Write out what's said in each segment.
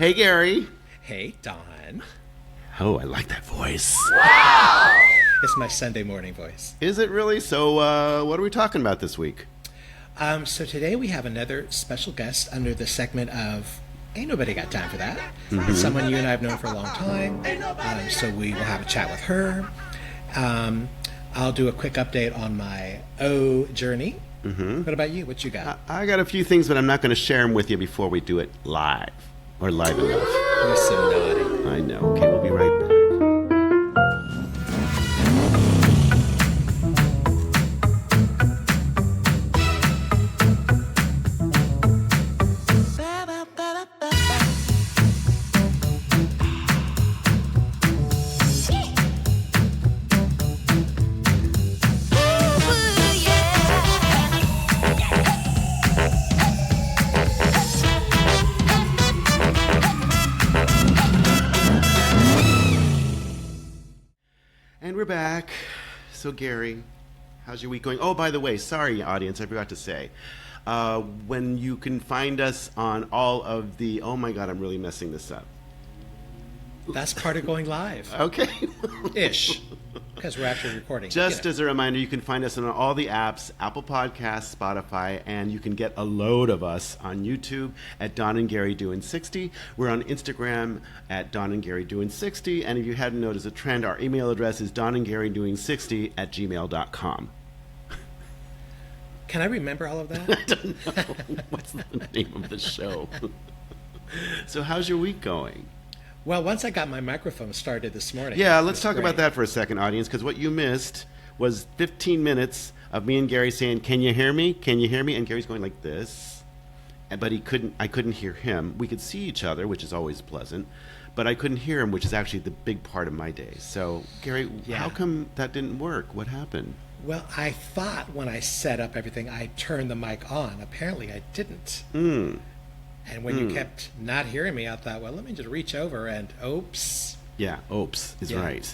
Hey, Gary. Hey, Don. Oh, I like that voice. Wow! It's my Sunday morning voice. Is it really? So, what are we talking about this week? So today we have another special guest under the segment of Ain't Nobody Got Time for That. Mm-hmm. It's someone you and I have known for a long time. So we will have a chat with her. I'll do a quick update on my O journey. Mm-hmm. What about you? What you got? I got a few things, but I'm not going to share them with you before we do it live. Or live enough. You're so naughty. I know. Okay, we'll be right back. And we're back. So, Gary, how's your week going? Oh, by the way, sorry, audience, I forgot to say. When you can find us on all of the... Oh, my God, I'm really messing this up. That's part of going live. Okay. Ish. Because we're actually recording. Just as a reminder, you can find us on all the apps, Apple Podcasts, Spotify, and you can get a load of us on YouTube at Don and Gary Doin 60. We're on Instagram at Don and Gary Doin 60. And if you hadn't noticed a trend, our email address is donandgarydoing60@gmail.com. Can I remember all of that? I don't know. What's the name of the show? So how's your week going? Well, once I got my microphone started this morning. Yeah, let's talk about that for a second, audience, because what you missed was 15 minutes of me and Gary saying, "Can you hear me? Can you hear me?" And Gary's going like this, but I couldn't hear him. We could see each other, which is always pleasant, but I couldn't hear him, which is actually the big part of my day. So, Gary, How come that didn't work? What happened? Well, I thought when I set up everything, I turned the mic on. Apparently, I didn't. And when you kept not hearing me, I thought, well, let me just reach over and oops. Yeah, oops is right.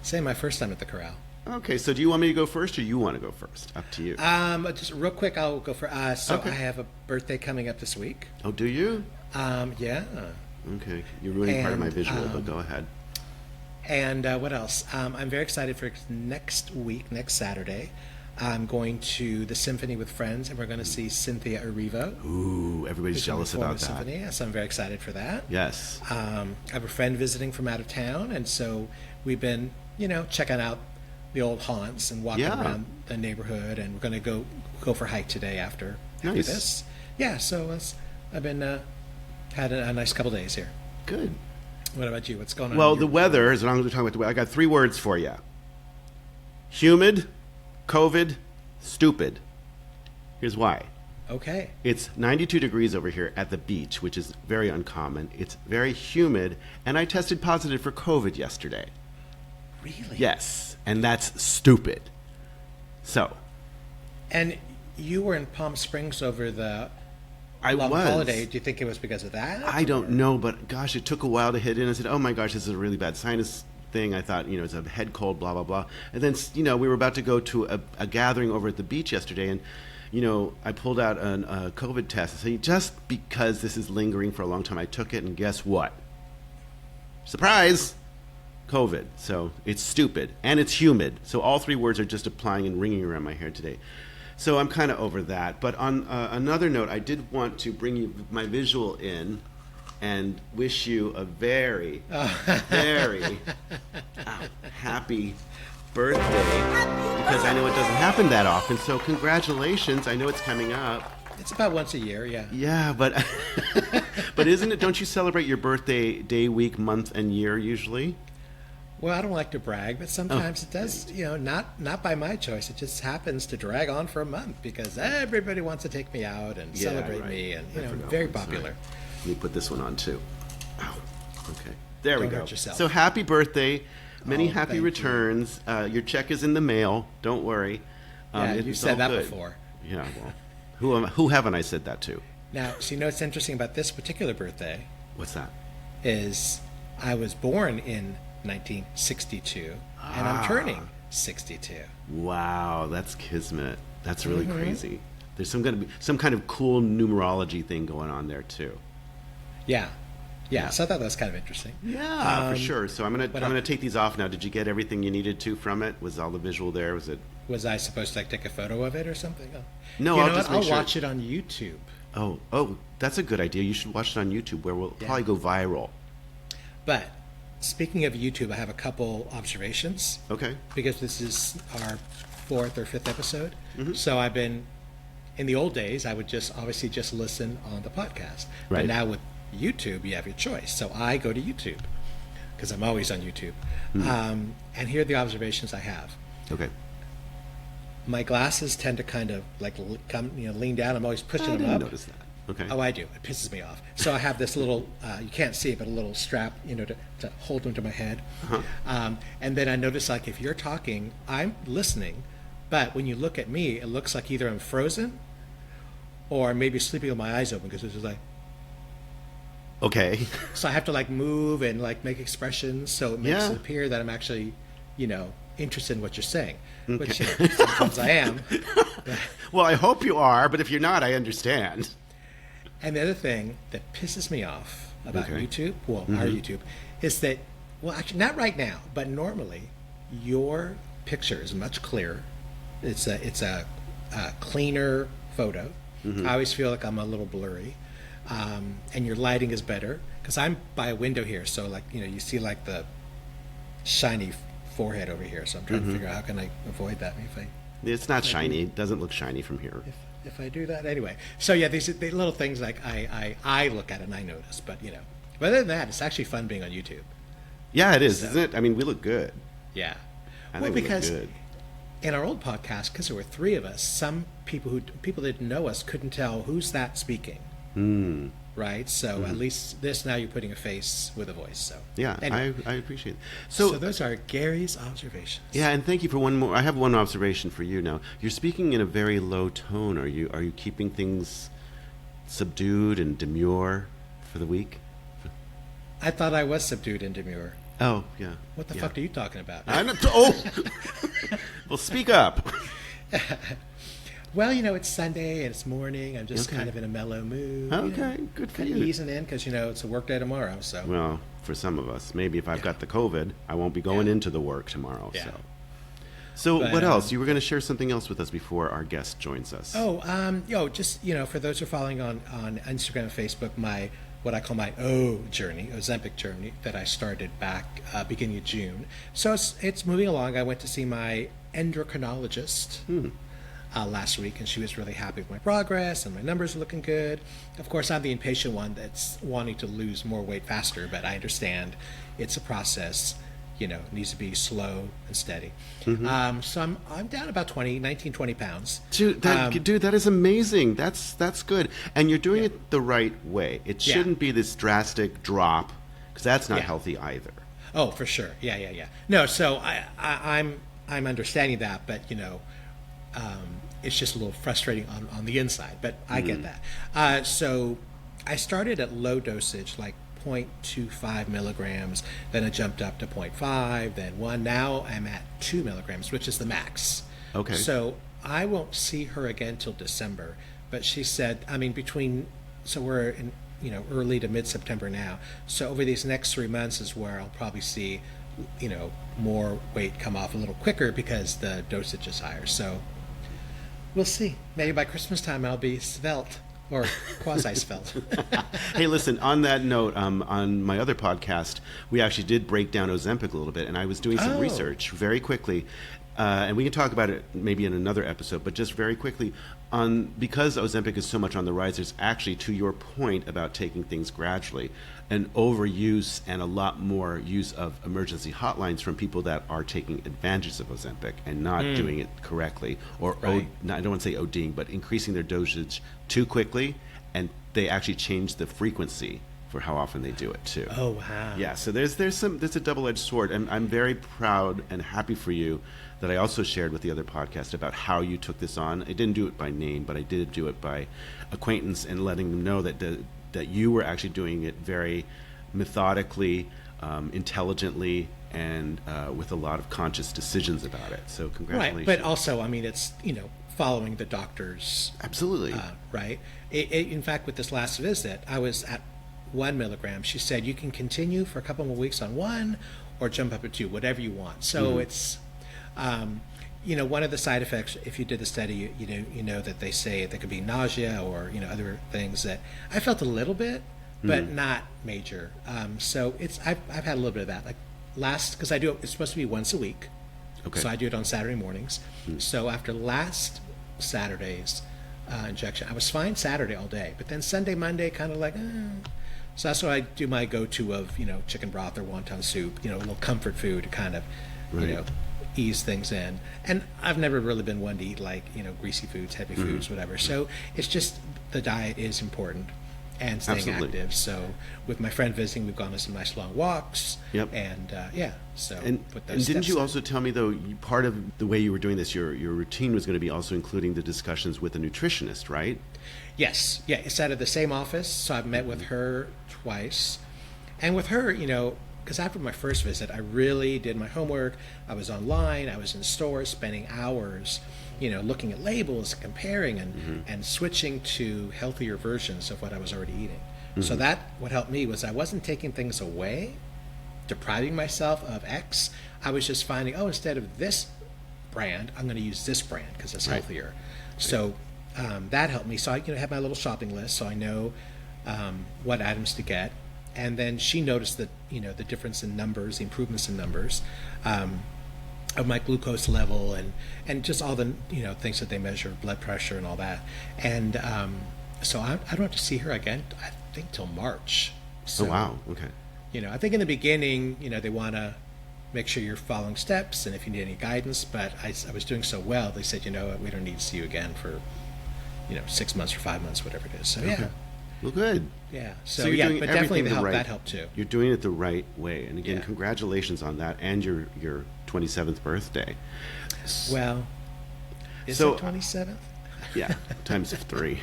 Say my first time at the corral. Okay, so do you want me to go first or you want to go first? Up to you. Just real quick, I'll go for So I have a birthday coming up this week. Oh, do you? Yeah. Okay, you're ruining part of my visual, but go ahead. And what else? I'm very excited for next week, next Saturday. I'm going to the Symphony with friends, and we're going to see Cynthia Erivo. Ooh, everybody's jealous about that. Symphony, so I'm very excited for that. Yes. I have a friend visiting from out of town, and so we've been, checking out the old haunts and walking around the neighborhood, and we're going to go for a hike today after this. Yeah, so I've been had a nice couple days here. Good. What about you? What's going on? Well, the weather, as long as we're talking about the weather, I got 3 words for you. Humid, COVID, stupid. Here's why. Okay. It's 92 degrees over here at the beach, which is very uncommon. It's very humid, and I tested positive for COVID yesterday. Really? Yes, and that's stupid. So. And you were in Palm Springs over the long was. holiday. Do you think it was because of that? I don't know, but gosh, it took a while to hit in. I said, oh my gosh, this is a really bad sinus thing. I thought, it's a head cold, blah, blah, blah. And then, we were about to go to a gathering over at the beach yesterday, and, I pulled out a COVID test. I said, just because this is lingering for a long time, I took it, and guess what? Surprise! COVID. So it's stupid, and it's humid. So all 3 words are just applying and ringing around my hair today. So I'm kind of over that. But on another note, I did want to bring you my visual in and wish you a very, very happy birthday, because I know it doesn't happen that often. So congratulations. I know it's coming up. It's about once a year, yeah. Yeah, but but isn't it? Don't you celebrate your birthday day, week, month, and year usually? Well, I don't like to brag, but sometimes it does, not by my choice. It just happens to drag on for a month because everybody wants to take me out and celebrate me, and very popular. Let me put this one on too. Ow. Okay. There Don't we go. hurt yourself. So happy birthday. Many happy thank returns. Your check is in the mail. Don't worry. Yeah, you said that good. before. Yeah, well, who haven't I said that to? Now, so what's interesting about this particular birthday? What's that? Is I was born in 1962, and I'm turning 62. Wow, that's kismet. That's really crazy. There's some kind of cool numerology thing going on there too. Yeah. Yeah, so I thought that was kind of interesting. Yeah, for sure. So I'm gonna take these off now. Did you get everything you needed to from it? Was all the visual there? Was it? Was I supposed to like take a photo of it or something? Oh. No, you I'll know just what? make I'll sure. watch it on YouTube. Oh, that's a good idea. You should watch it on YouTube, where we'll probably go viral. But speaking of YouTube, I have a couple observations. Okay. Because this is our 4th or 5th episode. Mm-hmm. So I've been, in the old days, I would just obviously just listen on the podcast. Right. But now with YouTube, you have your choice. So I go to YouTube because I'm always on YouTube. Mm-hmm. And here are the observations I have. Okay. My glasses tend to kind of like come, lean down. I'm always pushing I them didn't up. notice that. Okay. Oh, I do. It pisses me off. So I have this little, you can't see it, but a little strap, to hold them to my head. Uh-huh. And then I notice, like, if you're talking, I'm listening, but when you look at me, it looks like either I'm frozen or maybe sleeping with my eyes open because it's just like. Okay. So I have to, like, move and, like, make expressions so it makes Yeah. it appear that I'm actually, interested in what you're saying. Which, Okay. sometimes I am. Well, I hope you are, but if you're not, I understand. And the other thing that pisses me off about Okay. YouTube, our YouTube, is that, well, actually, not right now, but normally, your picture is much clearer. It's a cleaner photo. I always feel like I'm a little blurry, and your lighting is better because I'm by a window here, so like you see like the shiny forehead over here. So I'm trying to figure out how can I avoid that It's not shiny. It doesn't look shiny from here. if I do that anyway. So yeah, these little things like I look at it and I notice, but but other than that, it's actually fun being on YouTube. Yeah, it is, isn't it? I mean, we look good. Yeah. I Well, think we because look good. in our old podcast, because there were 3 of us, some people that didn't know us couldn't tell who's that speaking. Right. So at least this now you're putting a face with a voice. So Yeah, anyway. I appreciate it. So those are Gary's observations. Yeah, and thank you for one more. I have one observation for you now. You're speaking in a very low tone. Are you keeping things subdued and demure for the week? I thought I was subdued and demure. Oh, yeah. What the yeah. fuck are you talking about? I'm not. Oh, well, speak up. Well, it's Sunday and it's morning. I'm just kind of in a mellow mood. Okay, good for kind you. of easing in because it's a work day tomorrow. So Well, for some of us, maybe if I've got the COVID, I won't be going into the work tomorrow. Yeah. So But, what else? You were going to share something else with us before our guest joins us. Just for those who are following on Instagram and Facebook, what I call my Ozempic journey that I started back beginning of June. So it's moving along. I went to see my endocrinologist last week, and she was really happy with my progress and my numbers are looking good. Of course, I'm the impatient one that's wanting to lose more weight faster, but I understand it's a process. It needs to be slow and steady. So I'm down about 19, 20 pounds. Dude, that is amazing. That's good. And you're doing it the right way. It shouldn't be this drastic drop, because that's not healthy either. Oh, for sure. Yeah. No, so I'm understanding that, but it's just a little frustrating on the inside. But I get that. So I started at low dosage, like 0.25 milligrams. Then I jumped up to 0.5, then 1. Now I'm at 2 milligrams, which is the max. Okay. So I won't see her again till December. But she said, so we're in early to mid-September now. So over these next 3 months is where I'll probably see more weight come off a little quicker because the dosage is higher. So we'll see. Maybe by Christmas time I'll be svelte. Or quasi-svelte. Hey, listen, on that note, on my other podcast, we actually did break down Ozempic a little bit, and I was doing some research very quickly, and we can talk about it maybe in another episode, but just very quickly, because Ozempic is so much on the rise, there's actually, to your point about taking things gradually, an overuse and a lot more use of emergency hotlines from people that are taking advantage of Ozempic and not doing it correctly, or I don't want to say ODing, but increasing their dosage too quickly, and they actually change the frequency for how often they do it too. Oh, wow. Yeah, so there's a double-edged sword, and I'm very proud and happy for you that I also shared with the other podcast about how you took this on. I didn't do it by name, but I did do it by acquaintance and letting them know that you were actually doing it very methodically, intelligently, and with a lot of conscious decisions about it. So congratulations. Right, but also, it's following the doctor's absolutely right. In fact, with this last visit, I was at 1 milligram. She said you can continue for a couple more weeks on 1 or jump up to 2, whatever you want. So it's, one of the side effects, if you did the study, you know that they say there could be nausea or, other things that I felt a little bit, but not major. So I've had a little bit of that. Like because it's supposed to be once a week. Okay. So I do it on Saturday mornings. So after last Saturday's injection, I was fine Saturday all day, but then Sunday, Monday, kind of like, So that's why I do my go-to of, chicken broth or wonton soup, a little comfort food to kind of, ease things in. And I've never really been one to eat like, greasy foods, heavy foods, whatever. So it's just the diet is important and staying active. So with my friend visiting, we've gone on some nice long walks. Yep. And so put those and didn't you steps in. also tell me though, part of the way you were doing this, your routine was going to be also including the discussions with a nutritionist, right? Yes. Yeah. It's out of the same office. So I've met with her twice. And with her, because after my first visit, I really did my homework. I was online. I was in stores spending hours, looking at labels, comparing, and switching to healthier versions of what I was already eating. So what helped me was I wasn't taking things away, depriving myself of X. I was just finding, instead of this brand, I'm going to use this brand because it's healthier. So that helped me. So I have my little shopping list, so I know what items to get. And then she noticed that the difference in numbers, the improvements in numbers of my glucose level, and just all the things that they measure, blood pressure and all that. And so I don't have to see her again, I think, till March. So, wow. Okay. I think in the beginning, they want to make sure you're following steps and if you need any guidance. But I was doing so well, they said, we don't need to see you again for 6 months or 5 months, whatever it is. So yeah. Well, good. Yeah. So you're doing but definitely everything that helped too. You're doing it the right way. And again, congratulations on that and your 27th birthday. Well, is So- it 27th? Yeah, times 3.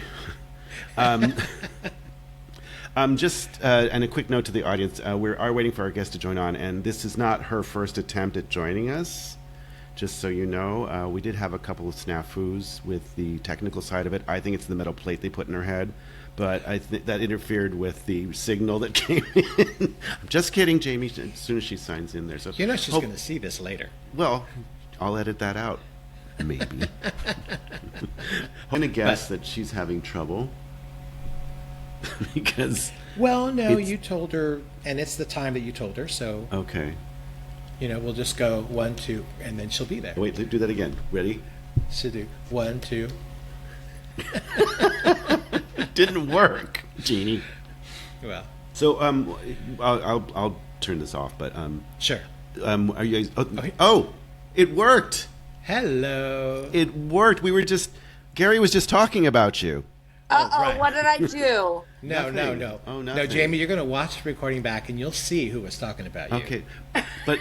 Just and a quick note to the audience: we are waiting for our guest to join on, and this is not her first attempt at joining us. Just so you know, we did have a couple of snafus with the technical side of it. I think it's the metal plate they put in her head, but I think that interfered with the signal that came in. I'm just kidding, Jamie. As soon as she signs in there, so She's going to see this later. well, I'll edit that out, maybe. I'm gonna guess that she's having trouble because. Well, no, you told her, and it's the time that you told her, so Okay. we'll just go 1, 2, and then she'll be there. Wait, do that again. Ready? She'll do 1, 2. Didn't work, Jeannie. Well, So I'll turn this off. But sure. are you guys? Oh, it worked. Hello. It worked. Gary was just talking about you. Uh-oh, what did I do? No. Oh, No, nothing. Jamie, you're going to watch the recording back, and you'll see who was talking about you. Okay, but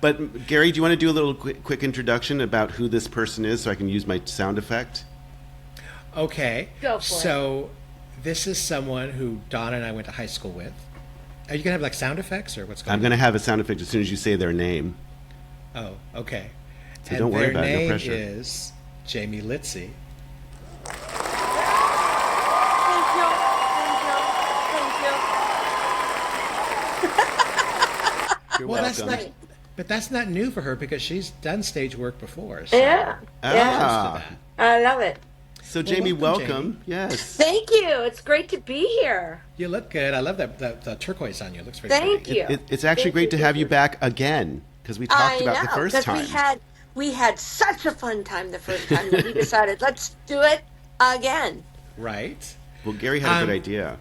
but Gary, do you want to do a little quick introduction about who this person is, so I can use my sound effect? Okay. Go for it. So this is someone who Donna and I went to high school with. Are you going to have like sound effects or what's going on? I'm going to have a sound effect as soon as you say their name. Oh, okay. So don't worry about it, no pressure. Their name is Jamie Litsey. Thank you. You're Well, welcome. that's not new for her because she's done stage work before. So Yeah. Ah. I love it. So Jamie, welcome, welcome. Yes. Thank you. It's great to be here. You look good. I love that the turquoise on you. It looks very Thank pretty. you. It's actually Thank great to have you Thank back again because we talked about the first 'cause time. we had such a fun time the first time that we decided let's do it again. Right? Well, Gary had a good idea.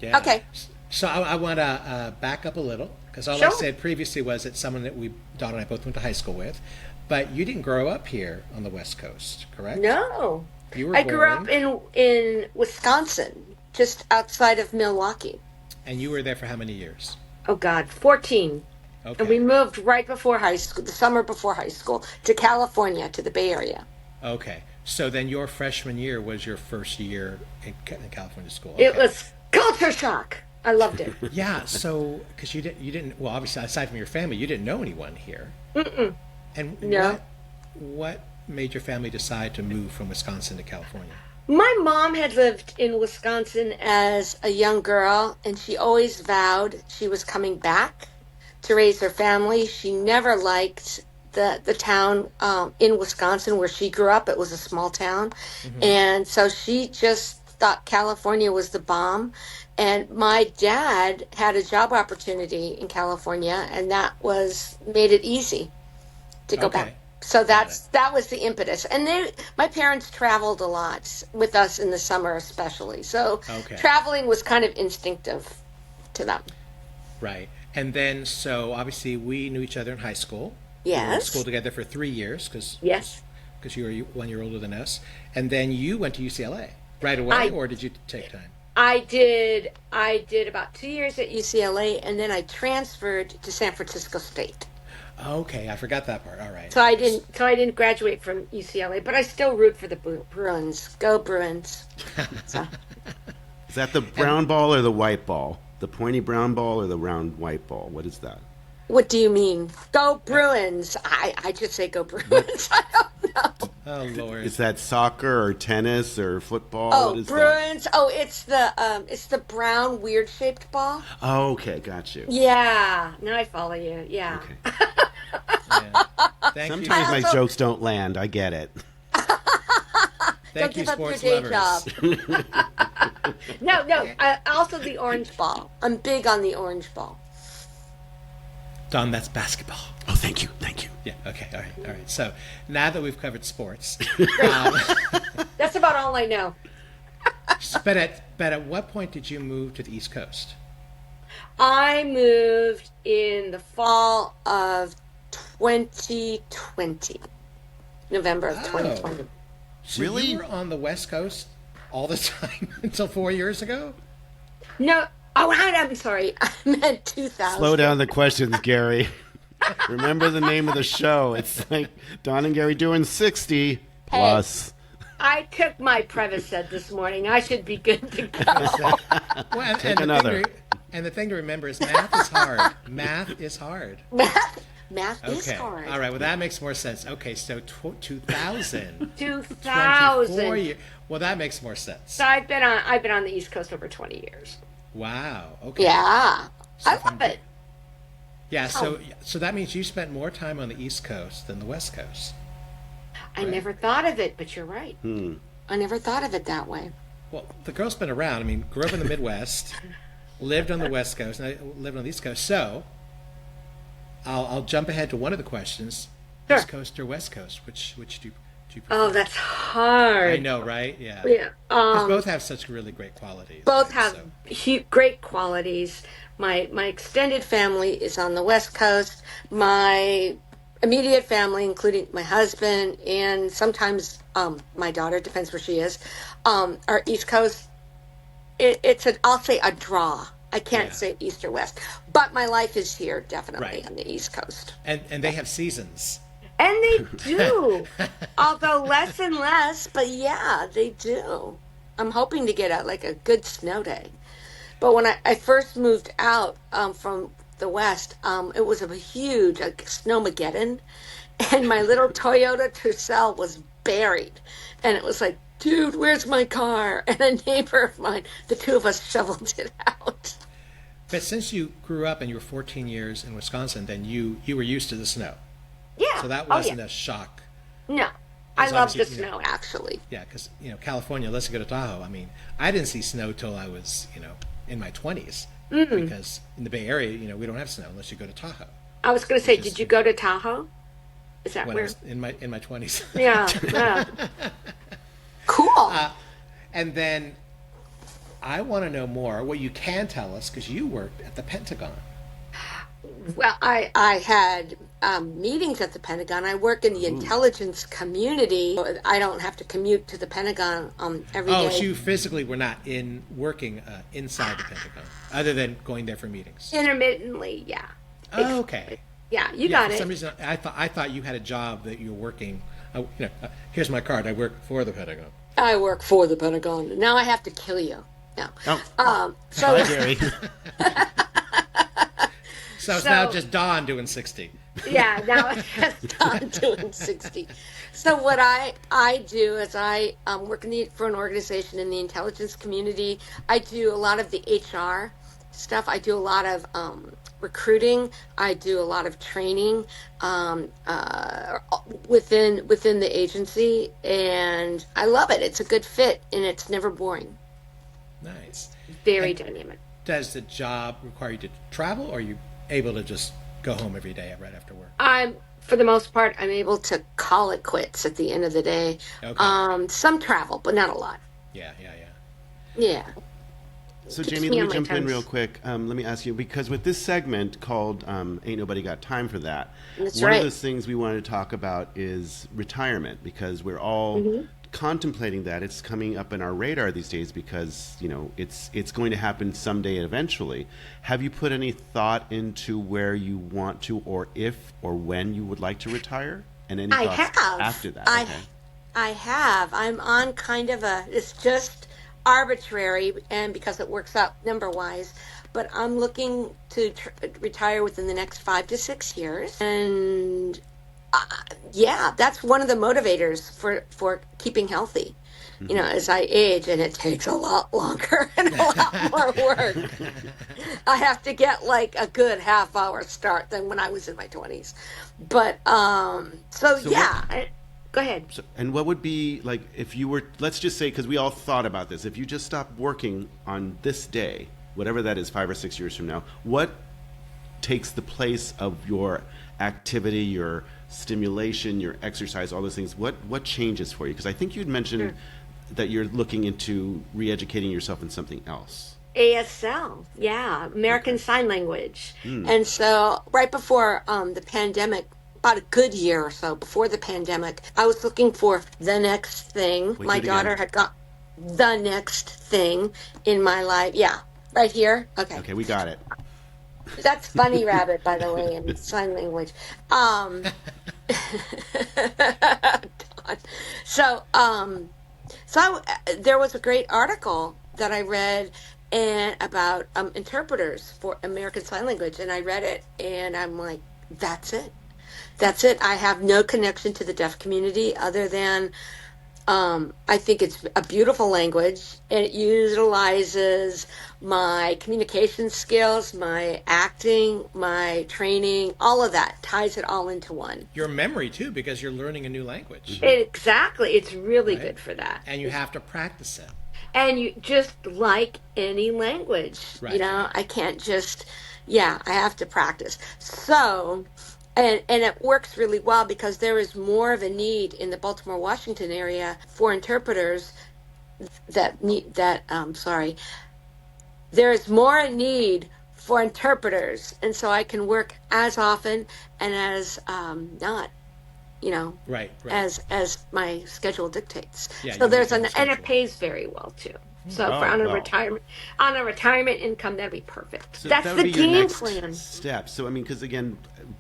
Yeah. Okay. So I want to back up a little because all I Sure. said previously was it's someone that Donna and I both went to high school with, but you didn't grow up here on the West Coast, correct? No. You were I grew born, up in Wisconsin, just outside of Milwaukee. and you were there for how many years? Oh God, 14. Okay. And we moved right before high school, the summer before high school, to California, to the Bay Area. Okay. So then your freshman year was your first year in California school. Okay. It was culture shock. I loved it. Yeah. So because you didn't well, obviously aside from your family, you didn't know anyone here. And No. what made your family decide to move from Wisconsin to California? My mom had lived in Wisconsin as a young girl, and she always vowed she was coming back to raise her family. She never liked the town in Wisconsin where she grew up. It was a small town. And so she just thought California was the bomb. And my dad had a job opportunity in California, and that was made it easy to go back. So that was the impetus. And my parents traveled a lot with us in the summer, especially. So traveling was kind of instinctive to them. Right. And then, so obviously we knew each other in high school. Yes. We were in school together for 3 years because you were 1 year older than us. And then you went to UCLA right away, or did you take time? I did about 2 years at UCLA, and then I transferred to San Francisco State. Okay, I forgot that part. All right. So I didn't graduate from UCLA, but I still root for the Bruins. Go Bruins. So. Is that the brown ball or the white ball? The pointy brown ball or the round white ball? What is that? What do you mean? Go Bruins. I just say go Bruins. I don't know. Oh, Lord. Is that soccer or tennis or football? Oh, what is Bruins. That? Oh, it's the brown weird shaped ball. Oh, okay, got you. Yeah. Now I follow you. Yeah. Okay. Sometimes my jokes don't land. I get it. Thank you, give sports up your day lovers. job. No. Also the orange ball. I'm big on the orange ball. Don, that's basketball. Oh, thank you. Yeah, okay, all right. So now that we've covered sports. That's about all I know. but at what point did you move to the East Coast? I moved in the fall of 2020. November of 2020. So Really? You were on the West Coast all the time until 4 years ago? No. Oh, I'm sorry. I meant 2000. Slow down the questions, Gary. Remember the name of the show. It's like Don and Gary doing 60 plus. I took my Prevacid this morning. I should be good to go. Well, Take another. And the thing to remember is math is hard. Math is hard. Math is hard. All right. Well, that makes more sense. Okay, so 2000. 2000. Years. Well, that makes more sense. So I've been on the East Coast over 20 years. Wow. Okay. Yeah. So I love it. Yeah. So that means you spent more time on the East Coast than the West Coast. I never thought of it, but you're right. I never thought of it that way. Well, the girl's been around. I mean, grew up in the Midwest, lived on the West Coast, and I lived on the East Coast. So I'll jump ahead to one of the questions. Sure. East Coast or West Coast? Which do you prefer? Oh, that's hard. I know, right? Yeah. Yeah. 'Cause both have such really great qualities. Both right? have great qualities. My extended family is on the West Coast. My immediate family, including my husband and sometimes my daughter, depends where she is, are East Coast. I'll say a draw. I can't say East or West, but my life is here definitely on the East Coast. And they have seasons. And they do, although less and less, but yeah, they do. I'm hoping to get a good snow day. But when I first moved out from the West, it was a huge snowmageddon, and my little Toyota Tercel was buried. And it was like, dude, where's my car? And a neighbor of mine, the two of us shoveled it out. But since you grew up and you were 14 years in Wisconsin, then you were used to the snow. Yeah. So that wasn't a shock. No. I love the snow, actually. Yeah, because, California, unless you go to Tahoe, I mean, I didn't see snow till I was, in my 20s. Mm-hmm. Because in the Bay Area, we don't have snow unless you go to Tahoe. I was going to say, did you go to Tahoe? Is that when where? I was in my 20s. Yeah. Cool. And then I want to know more what you can tell us, because you worked at the Pentagon. Well, I had meetings at the Pentagon. I work in the intelligence community. I don't have to commute to the Pentagon every day. Oh, so you physically were not working inside the Pentagon, other than going there for meetings? Intermittently, yeah. Oh, okay. Yeah, you got it. For some reason, I thought you had a job that you were working. Here's my card. I work for the Pentagon. I work for the Pentagon. Now I have to kill you. No. Oh. So Hi, Gary. So it's now just Dawn doing 60. Yeah, now it's just Dawn doing 60. So what I do is I work for an organization in the intelligence community. I do a lot of the HR stuff. I do a lot of recruiting. I do a lot of training within the agency, and I love it. It's a good fit, and it's never boring. Nice. Very dynamic. Does the job require you to travel, or are you able to just go home every day right after work? For the most part, I'm able to call it quits at the end of the day. Okay. Some travel, but not a lot. Yeah. Yeah. So, Keeps Jamie, me let on me my jump in toes. real quick. Let me ask you, because with this segment called Ain't Nobody Got Time for That, That's one right. of those things we wanted to talk about is retirement, because we're all contemplating that. It's coming up in our radar these days because, it's going to happen someday eventually. Have you put any thought into where you want to, or if or when you would like to retire? And any I thoughts have. after that? I have. I'm on kind of it's just arbitrary, and because it works out number wise, but I'm looking to retire within the next 5 to 6 years. And yeah, that's one of the motivators for keeping healthy. As I age, and it takes a lot longer and a lot more work. I have to get like a good half-hour start than when I was in my 20s. But so yeah, go ahead. So, and what would be like if you were, let's just say, because we all thought about this, if you just stopped working on this day, whatever that is, 5 or 6 years from now, what takes the place of your activity, your stimulation, your exercise, all those things? What changes for you? Because I think you'd mentioned that you're looking into re-educating yourself in something else. ASL, yeah, American Sign Language. And so right before the pandemic, about a good year or so before the pandemic, I was looking for the next thing. Wait, My do it again. daughter had got the next thing in my life. Yeah, right here. Okay, we got it. That's Bunny Rabbit, by the way, in sign language. So, there was a great article that I read and about interpreters for American Sign Language, and I read it, and I'm like, that's it. That's it. I have no connection to the deaf community other than I think it's a beautiful language, and it utilizes my communication skills, my acting, my training, all of that, ties it all into one. Your memory, too, because you're learning a new language. Exactly. It's really Right. good for that. And you have to practice it. And you just like any language, Right. I can't just, I have to practice. So, and it works really well because there is more of a need in the Baltimore, Washington area for interpreters there is more a need for interpreters. And so I can work as often and as not, Right. as my schedule dictates. Yeah, So you there's make your and it schedule. pays very well too. So Oh, on a wow. retirement income, that'd be perfect. So That's that the would be your game next plan. step. So I mean,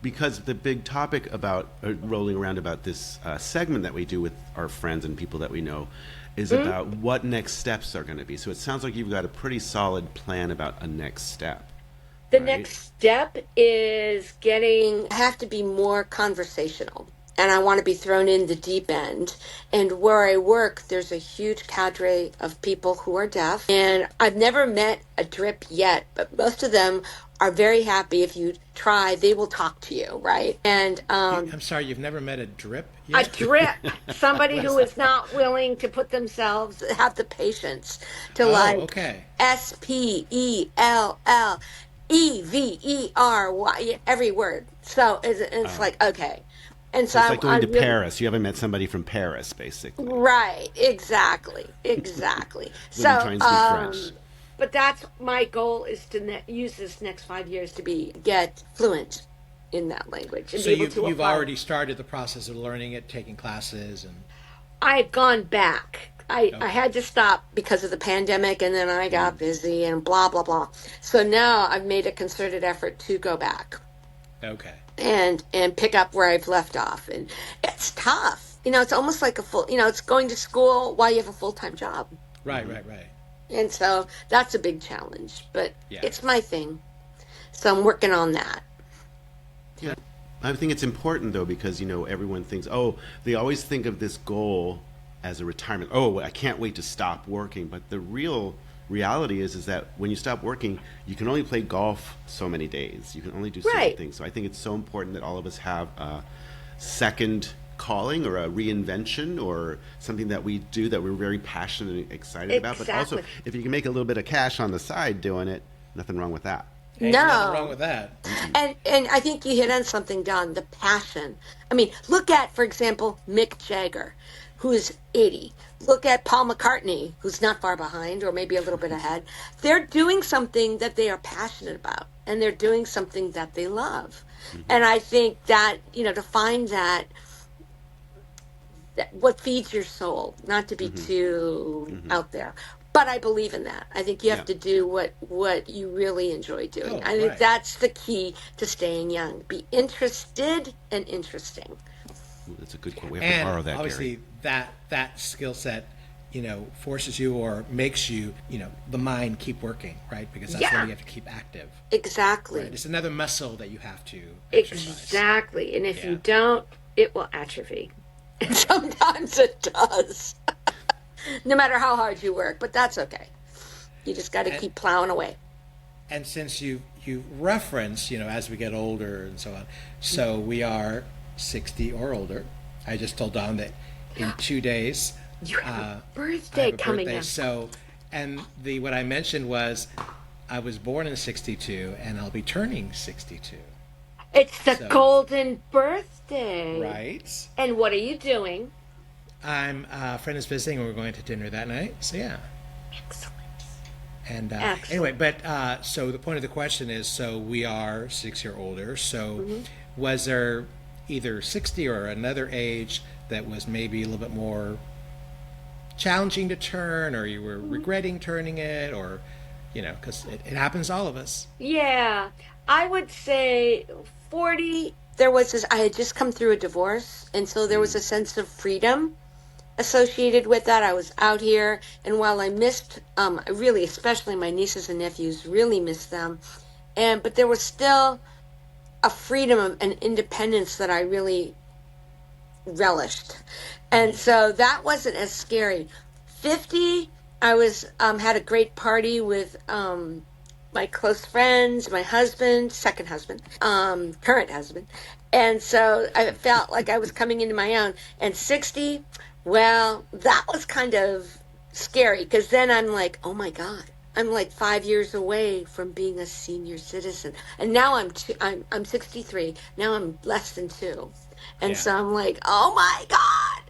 because the big topic about rolling around about this segment that we do with our friends and people that we know is about what next steps are going to be. So it sounds like you've got a pretty solid plan about a next step. The right? next step is I have to be more conversational. And I want to be thrown in the deep end. And where I work, there's a huge cadre of people who are deaf. And I've never met a drip yet, but most of them are very happy. If you try, they will talk to you, right? And I'm sorry, you've never met a drip a yet? drip, somebody who is not willing to have the patience to okay. SPELLEVERY, every word. So it's like, okay. And So it's like going to really- Paris. You haven't met somebody from Paris, basically. Right, exactly. When you try and speak French. But that's my goal, is to use this next 5 years to get fluent in that language and So be able to you've apply. already started the process of learning it, taking classes, and I've gone back. I had to stop because of the pandemic, and then I got busy and blah, blah, blah. So now I've made a concerted effort to go back okay. and pick up where I've left off. And it's tough. It's almost like it's going to school while you have a full-time job. Right. And so that's a big challenge, but Yeah. it's my thing. So I'm working on that. Yeah. I think it's important though because everyone thinks, they always think of this goal as a retirement. Oh, I can't wait to stop working. But the real reality is that when you stop working, you can only play golf so many days. You can only do certain things. So I think it's so important that all of us have a second calling or a reinvention or something that we do that we're very passionate and excited about. But also, if you can make a little bit of cash on the side doing it, nothing wrong with that. Ain't nothing wrong with that. And I think you hit on something, Don, the passion. I mean, look at, for example, Mick Jagger, who's 80. Look at Paul McCartney, who's not far behind or maybe a little bit ahead. They're doing something that they are passionate about, and they're doing something that they love. And I think that, to find that what feeds your soul, not to be too out there. But I believe in that. I think you have to do what you really enjoy doing. I think that's the key to staying young. Be interested and interesting. That's a good quote. We have to borrow that, obviously, Gary. that skill set, forces you or makes you, the mind keep working, right? Because that's when you have to keep active. Exactly. Right? It's another muscle that you have to exercise. Exactly. And if you don't, it will atrophy. And sometimes it does. No matter how hard you work, but that's okay. You just got to keep plowing away. And since you reference, as we get older and so on, so we are 60 or older. I just told Don that in 2 days you have a birthday coming up. So, and what I mentioned was I was born in 62 and I'll be turning 62. It's the golden birthday. Right. And what are you doing? A friend is visiting and we're going to dinner that night. So yeah. Excellent. And anyway, but so the point of the question is, so we are 6 years older. So was there either 60 or another age that was maybe a little bit more challenging to turn, or you were regretting turning it, or, because it happens to all of us. Yeah. I would say 40. I had just come through a divorce, and so there was a sense of freedom associated with that. I was out here, and while I missed, really, especially my nieces and nephews, really missed them, but there was still a freedom and independence that I really relished, and so that wasn't as scary. 50, I was had a great party with my close friends, my husband, second husband, current husband, and so I felt like I was coming into my own. And 60, well, that was kind of scary because then I'm like, oh my God, I'm like 5 years away from being a senior citizen, and now I'm 63. Now I'm less than 2, and so I'm like, oh my God.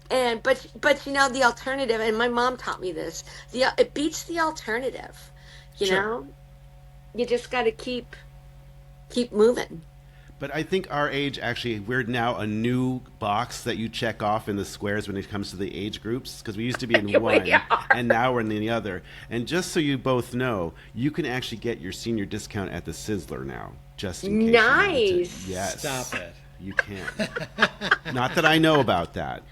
And but the alternative, and my mom taught me this. It beats the alternative. You know, you just got to keep moving. But I think our age, actually, we're now a new box that you check off in the squares when it comes to the age groups, because we used to be in one, and now we're in the other. And just so you both know, you can actually get your senior discount at the Sizzler now, just in case. Nice. Yes. Stop it. You can. Not that I know about that.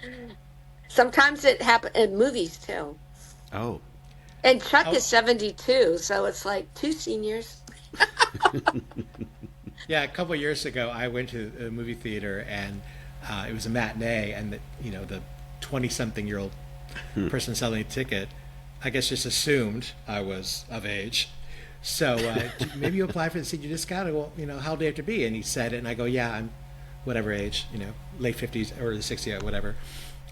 Sometimes it happens in movies, too. Oh. And Chuck is 72, so it's like 2 seniors. Yeah, a couple of years ago, I went to a movie theater, and it was a matinee, and the 20-something-year-old person selling a ticket, I guess, just assumed I was of age. So maybe you apply for the senior discount. Well, how old do you have to be? And he said it, and I go, yeah, I'm whatever age, late 50s or the 60s or whatever.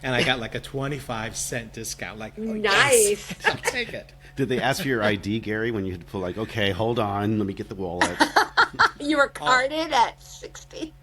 And I got like a 25-cent discount. Like, oh, nice. Yes, I'll take it. Did they ask for your ID, Gary, when you had to pull, like, okay, hold on, let me get the wallet? You were carded at 60.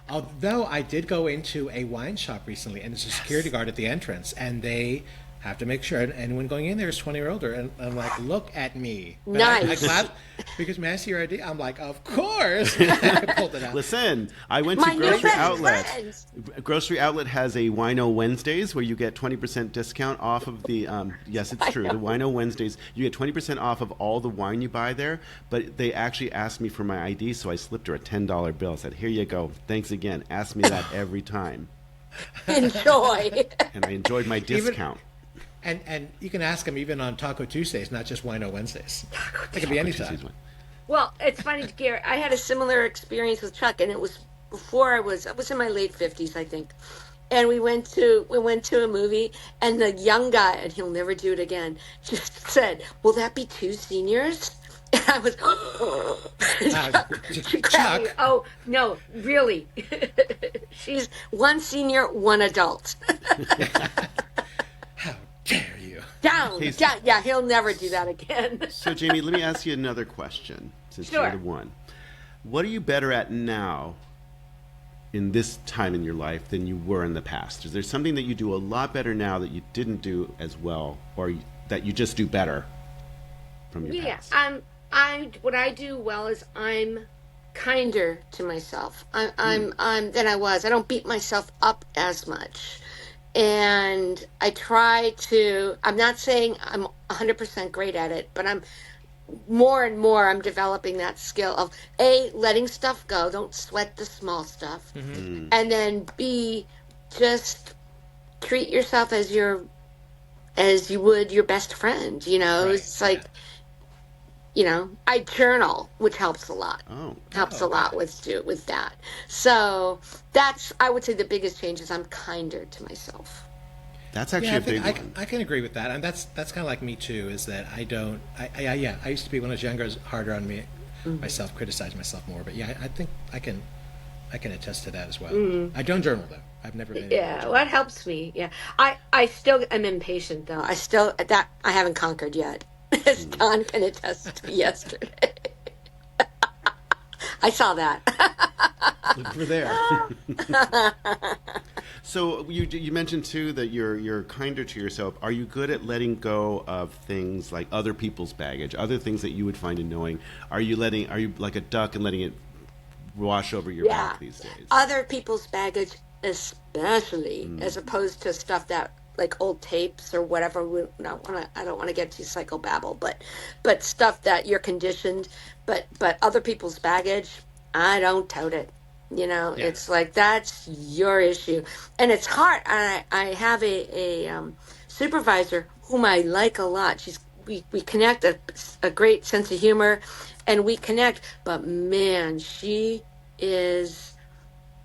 Although I did go into a wine shop recently, and there's a security guard at the entrance, and they have to make sure anyone going in there is 20 or older. And I'm like, look at me. But nice. I laughed because, may I see your ID? I'm like, of course. I pulled it out. Listen, I went to Grocery Outlet. Grocery Outlet has a Wino Wednesdays where you get 20% discount off of the, yes, it's true, the Wino Wednesdays. You get 20% off of all the wine you buy there, but they actually asked me for my ID, so I slipped her a $10 bill. I said, here you go. Thanks again. Ask me that every time. Enjoy. And I enjoyed my discount. And you can ask them even on Taco Tuesdays, not just Wino Wednesdays. It could be anytime. Well, it's funny, Gary. I had a similar experience with Chuck, and it was before I was in my late 50s, I think. And we went to a movie, and the young guy, and he'll never do it again, just said, "Will that be two seniors?" And I was, she grabbed me. Chuck. Oh no, really? She's one senior, one adult. How dare you? Down, Hey, down. Yeah, he'll never do that again. So, Jamie, let me ask you another question, since you're Sure. the one. What are you better at now in this time in your life than you were in the past? Is there something that you do a lot better now that you didn't do as well, or that you just do better from your Yeah, past? what I do well is I'm kinder to myself. I'm than I was. I don't beat myself up as much. And I try to, I'm not saying I'm 100% great at it, but I'm more and more I'm developing that skill of A, letting stuff go, don't sweat the small stuff. And then B, just treat yourself as you would your best friend, Right. It's like, I journal, which helps a lot. Oh, Helps a Oh, lot okay. with that. So that's, I would say, the biggest change is I'm kinder to myself. that's actually Yeah, a big one. I can agree with that, and that's kind of like me too. Is that I don't. Yeah. I used to be when I was younger, I was harder on me, myself, criticize myself more. But yeah, I think I can attest to that as well. I don't journal though. I've never been able to Yeah, journal. well, that helps me. Yeah, I still am impatient though. I haven't conquered yet. As Don can attest to yesterday. I saw that. We're there. So you mentioned too that you're kinder to yourself. Are you good at letting go of things like other people's baggage, other things that you would find annoying? Are you like a duck and letting it wash over your Yeah, back these days? other people's baggage, especially as opposed to stuff that like old tapes or whatever. I don't want to get too psychobabble, but stuff that you're conditioned. But other people's baggage, I don't tote it. Yeah. It's like that's your issue, and it's hard. I have a supervisor whom I like a lot. We connect a great sense of humor, and we connect. But man, she is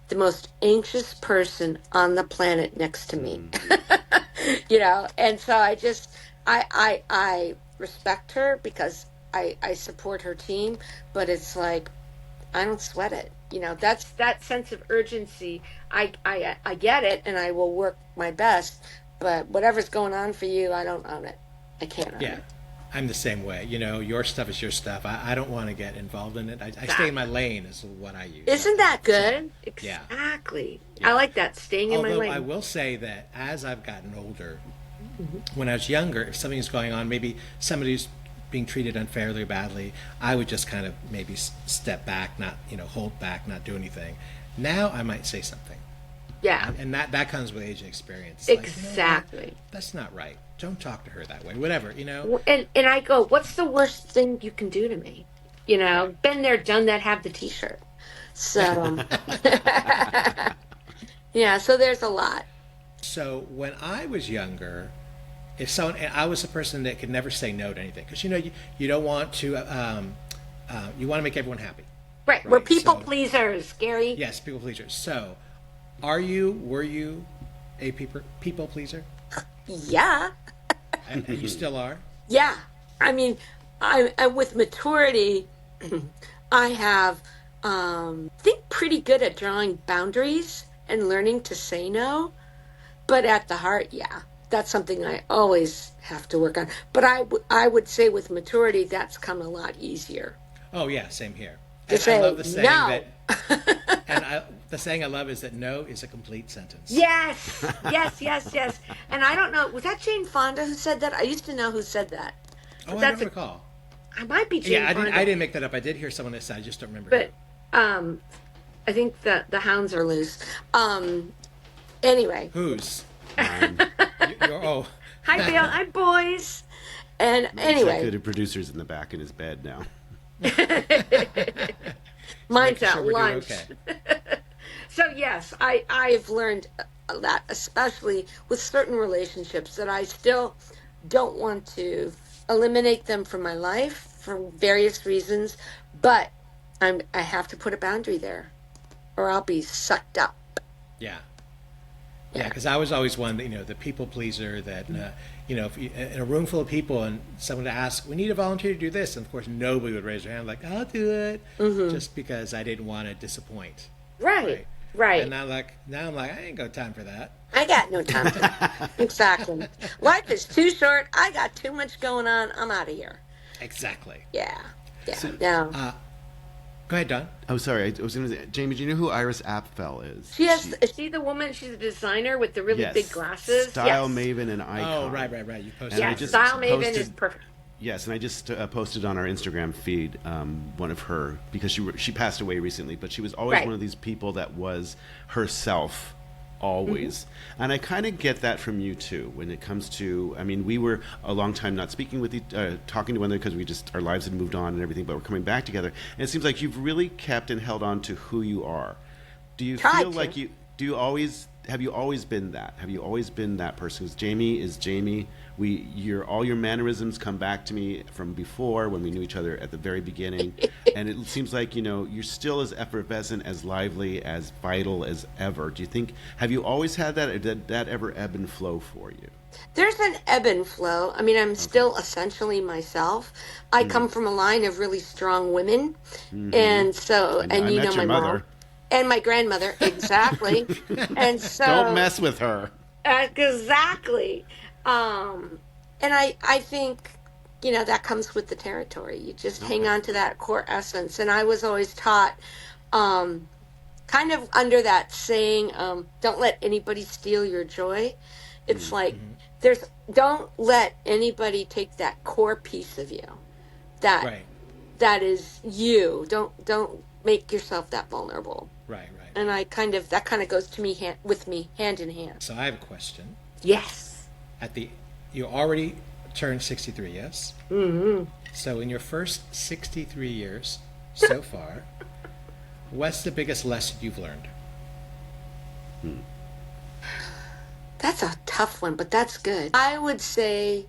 the most anxious person on the planet next to me. And so I respect her because I support her team, but it's like I don't sweat it. That's that sense of urgency. I get it, and I will work my best. But whatever's going on for you, I don't own it. I can't own Yeah, it. I'm the same way. Your stuff is your stuff. I don't want to get involved in it. I stay in my lane is what I use. Isn't that So, good? yeah. Exactly. Yeah. I like that. Staying in my Although lane. I will say that as I've gotten older, when I was younger, if something's going on, maybe somebody's being treated unfairly or badly, I would just kind of maybe step back, not hold back, not do anything. Now I might say something, Yeah. and that comes with age and experience. Like, Exactly. that's not right. Don't talk to her that way. Whatever. And I go, what's the worst thing you can do to me? Been there, done that, have the t-shirt. So, yeah, so there's a lot. So when I was younger, if someone, and I was a person that could never say no to anything, because you don't want to, you want to make everyone happy. Right. We're Right, people so- pleasers, Gary. Yes, people pleasers. So, were you a people pleaser? Yeah. And you still are? Yeah. I mean, I with maturity, I have, think pretty good at drawing boundaries and learning to say no. But at the heart, yeah, that's something I always have to work on. But I would say with maturity, that's come a lot easier. Oh yeah, same here. To And I say love the saying no. the saying I love is that no is a complete sentence. Yes, yes. And I don't know, was that Jane Fonda who said that? I used to know who said that. Oh, I That's don't recall. I might be Jane Yeah, Fonda. I didn't make that up. I did hear someone that said. I just don't remember. But who. I think the hounds are loose. Anyway, Whose? Mine. Oh, hi Bill, hi boys. And anyway, Executive producer's in the back in his bed now. mine's making at sure we're doing lunch. okay. So yes, I've learned that, especially with certain relationships, that I still don't want to eliminate them from my life, for various reasons, but I have to put a boundary there, or I'll be sucked up. Yeah. Yeah, because I was always one, the people pleaser that, if you, in a room full of people and someone to ask, we need a volunteer to do this. And of course, nobody would raise their hand like, I'll do it, just because I didn't want to disappoint. Right. And now I'm like, I ain't got time for that. I got no time for that. Exactly. Life is too short. I got too much going on. I'm out of here. Exactly. Yeah. So, No. Go ahead, Don. Oh, sorry. I was going to say, Jamie, do you know who Iris Apfel is? Is she the woman? She's a designer with the really big glasses? Style maven and icon. Oh, right. You posted. Yeah, Style Maven is perfect. Yes, and I just posted on our Instagram feed one of her, because she passed away recently, but she was always one of these people that was herself, always. And I kind of get that from you too when it comes to, I mean, we were a long time not speaking with talking to one another because our lives had moved on and everything, but we're coming back together. And it seems like you've really kept and held on to who you are. Do you feel like have you always been that? Have you always been that person? Because Jamie is Jamie. All your mannerisms come back to me from before when we knew each other at the very beginning. And it seems like, you're still as effervescent, as lively, as vital as ever. Do you think, have you always had that, or did that ever ebb and flow for you? There's an ebb and flow. I mean, I'm still essentially myself. I come from a line of really strong women. And so, I you met know, your my mother. mom. And my grandmother, exactly. And so Don't mess with her. Exactly. And I think, that comes with the territory. You just hang on to that core essence. And I was always taught, kind of under that saying, don't let anybody steal your joy. It's like, don't let anybody take that core piece of you that is you. Don't make yourself that vulnerable. Right. And that kind of goes to me with me hand in hand. So I have a question. Yes. You already turned 63, yes? Mm-hmm. So in your first 63 years so far, what's the biggest lesson you've learned? That's a tough one, but that's good. I would say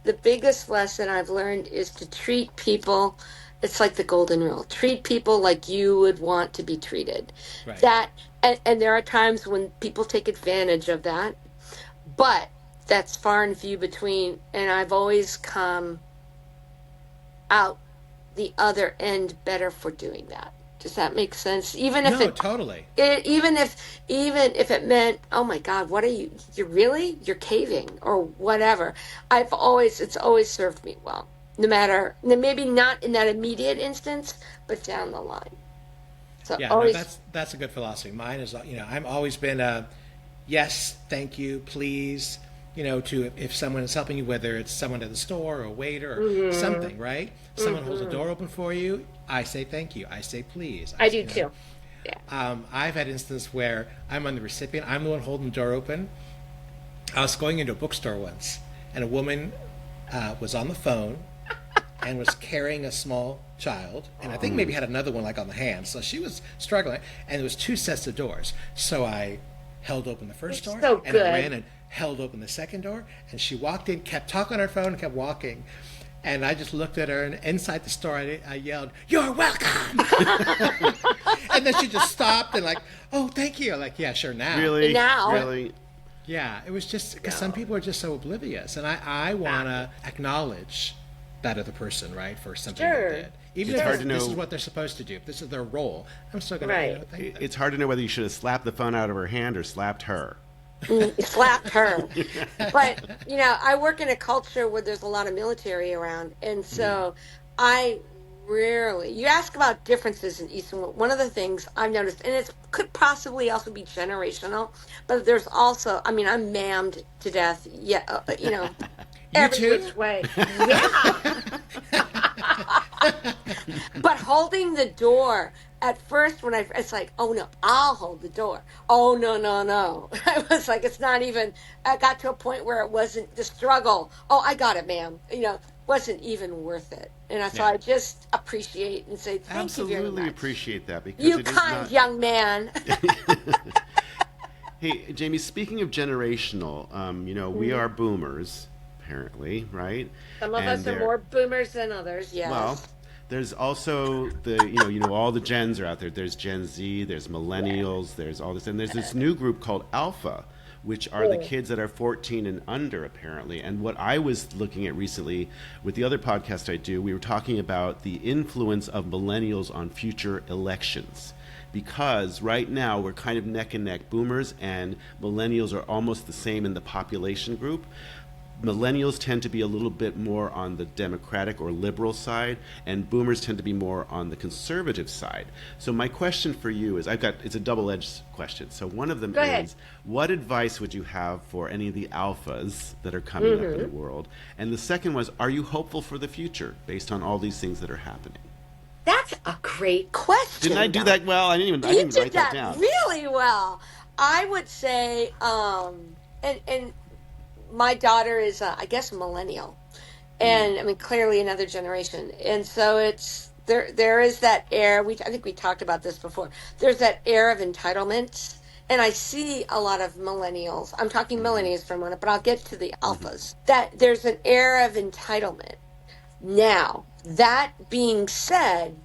the biggest lesson I've learned is to treat people. It's like the golden rule. Treat people like you would want to be treated. Right. And there are times when people take advantage of that, but that's far and few between. And I've always come out the other end better for doing that. Does that make sense? Totally. Even if it meant, oh my God, what are you? You're caving or whatever. It's always served me well. No matter, maybe not in that immediate instance, but down the line. So that's a good philosophy. Mine is, I've always been a yes, thank you, please. To if someone is helping you, whether it's someone at the store or a waiter or something, right? Someone holds the door open for you. I say thank you. I say please. I do too. Yeah. I've had instances where I'm on the recipient. I'm the one holding the door open. I was going into a bookstore once, and a woman was on the phone and was carrying a small child, and I think maybe had another one like on the hand. So she was struggling, and there was 2 sets of doors. So I held open the first door, and I ran and held open the second door, and she walked in, kept talking on her phone, and kept walking. And I just looked at her, and inside the store, I yelled, "You're welcome!" And then she just stopped and like, "Oh, thank you." I'm like, yeah, sure, now. Really? Now. Really? Yeah, it was just because some people are just so oblivious, and I want to acknowledge that other person, right, for something they did. Even if this is what they're supposed to do, if this is their role, I'm still going to thank them. It's hard to know whether you should have slapped the phone out of her hand or slapped her. Slapped her. But, I work in a culture where there's a lot of military around. And so I rarely, you ask about differences in East and West. One of the things I've noticed, and it could possibly also be generational, but there's also, I'm mammed to death. Yeah, every which way. Yeah. But holding the door, at first it's like, oh no, I'll hold the door. Oh no. I was like, it's not even, I got to a point where it wasn't the struggle. Oh, I got it, ma'am. Wasn't even worth it. And so I just appreciate and say, thank you very much. Absolutely appreciate that. Because you kind young man. Hey, Jamie, speaking of generational, we are boomers. apparently, right? Some of us are more boomers than others, yes. Well, there's also all the gens are out there. There's Gen Z, there's millennials, there's all this, and there's this new group called Alpha, which are the kids that are 14 and under, apparently. And what I was looking at recently with the other podcast I do, we were talking about the influence of millennials on future elections. Because right now we're kind of neck and neck. Boomers and millennials are almost the same in the population group. Millennials tend to be a little bit more on the Democratic or liberal side, and boomers tend to be more on the conservative side. So my question for you is, it's a double-edged question. So one of them is, what advice would you have for any of the alphas that are coming up in the world? And the second was, are you hopeful for the future based on all these things that are happening? That's a great question. Didn't I do that well? I didn't even write that down. Really well. I would say, and my daughter is, I guess, a millennial, and I mean, clearly another generation. And so it's there is that air. I think we talked about this before. There's that air of entitlement, and I see a lot of millennials. I'm talking millennials for a moment, but I'll get to the alphas. That there's an air of entitlement. Now, that being said,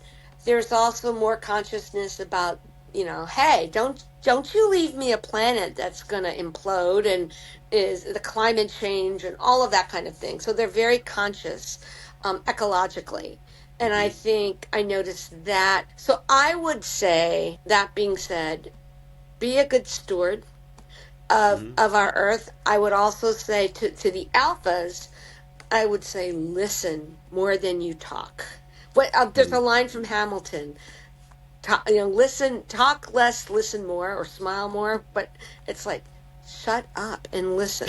there's also more consciousness about, hey, don't you leave me a planet that's going to implode, and is the climate change and all of that kind of thing. So they're very conscious ecologically. And I think I noticed that. So I would say, that being said, be a good steward of our Earth. I would also say to the alphas, I would say listen more than you talk. There's a line from Hamilton. Talk less, listen more, or smile more. But it's like, shut up and listen.